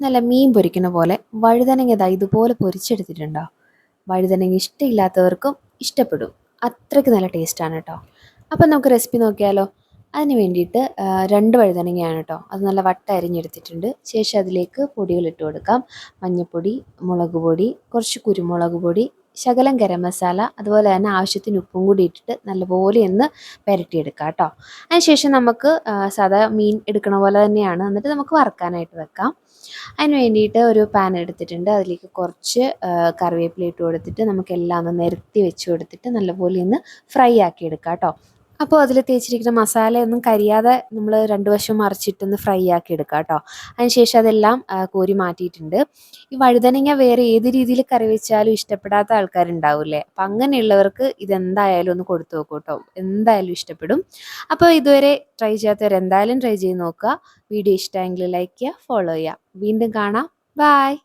നല്ല മീൻ പൊരിക്കുന്ന പോലെ വഴുതനങ്ങ ഇതാ ഇതുപോലെ പൊരിച്ചെടുത്തിട്ടുണ്ടോ. വഴുതനങ്ങ ഇഷ്ടമില്ലാത്തവർക്കും ഇഷ്ടപ്പെടും. അത്രയ്ക്ക് നല്ല ടേസ്റ്റാണ് കേട്ടോ. അപ്പം നമുക്ക് റെസിപ്പി നോക്കിയാലോ. അതിന് വേണ്ടിയിട്ട് 2 വഴുതനങ്ങയാണ് കേട്ടോ. അത് നല്ല വട്ട അരിഞ്ഞെടുത്തിട്ടുണ്ട്. ശേഷം അതിലേക്ക് പൊടികൾ ഇട്ട് കൊടുക്കാം. മഞ്ഞൾപ്പൊടി, മുളക് പൊടി, കുറച്ച് കുരുമുളക് പൊടി, ശകലം ഗരം മസാല, അതുപോലെ തന്നെ ആവശ്യത്തിന് ഉപ്പും കൂടി ഇട്ടിട്ട് നല്ലപോലെ ഒന്ന് പുരട്ടിയെടുക്കാം കേട്ടോ. അതിനുശേഷം നമുക്ക് സാധാ മീൻ എടുക്കണ പോലെ തന്നെയാണ്. എന്നിട്ട് നമുക്ക് വറുക്കാനായിട്ട് വെക്കാം. അതിന് വേണ്ടിയിട്ട് ഒരു പാൻ എടുത്തിട്ടുണ്ട്. അതിലേക്ക് കുറച്ച് കറിവേപ്പില ഇട്ട് കൊടുത്തിട്ട് നമുക്കെല്ലാം ഒന്ന് നിരത്തി വെച്ച് കൊടുത്തിട്ട് നല്ലപോലെ ഒന്ന് ഫ്രൈ ആക്കി എടുക്കാം കേട്ടോ. അപ്പോൾ അതിൽ തേച്ചിരിക്കുന്ന മസാലയൊന്നും കരിയാതെ നമ്മൾ 2 വശവും മറിച്ചിട്ടൊന്ന് ഫ്രൈ ആക്കി എടുക്കാം കേട്ടോ. അതിനുശേഷം അതെല്ലാം കോരി മാറ്റിയിട്ടുണ്ട്. ഈ വഴുതനങ്ങ വേറെ ഏത് രീതിയിൽ കറി വെച്ചാലും ഇഷ്ടപ്പെടാത്ത ആൾക്കാരുണ്ടാവില്ലേ. അപ്പം അങ്ങനെയുള്ളവർക്ക് ഇതെന്തായാലും ഒന്ന് കൊടുത്തു നോക്കൂ കേട്ടോ. എന്തായാലും ഇഷ്ടപ്പെടും. അപ്പോൾ ഇതുവരെ ട്രൈ ചെയ്യാത്തവർ എന്തായാലും ട്രൈ ചെയ്ത് നോക്കുക. വീഡിയോ ഇഷ്ടമെങ്കിൽ ലൈക്ക് ചെയ്യുക, ഫോളോ ചെയ്യുക. വീണ്ടും കാണാം. ബായ്.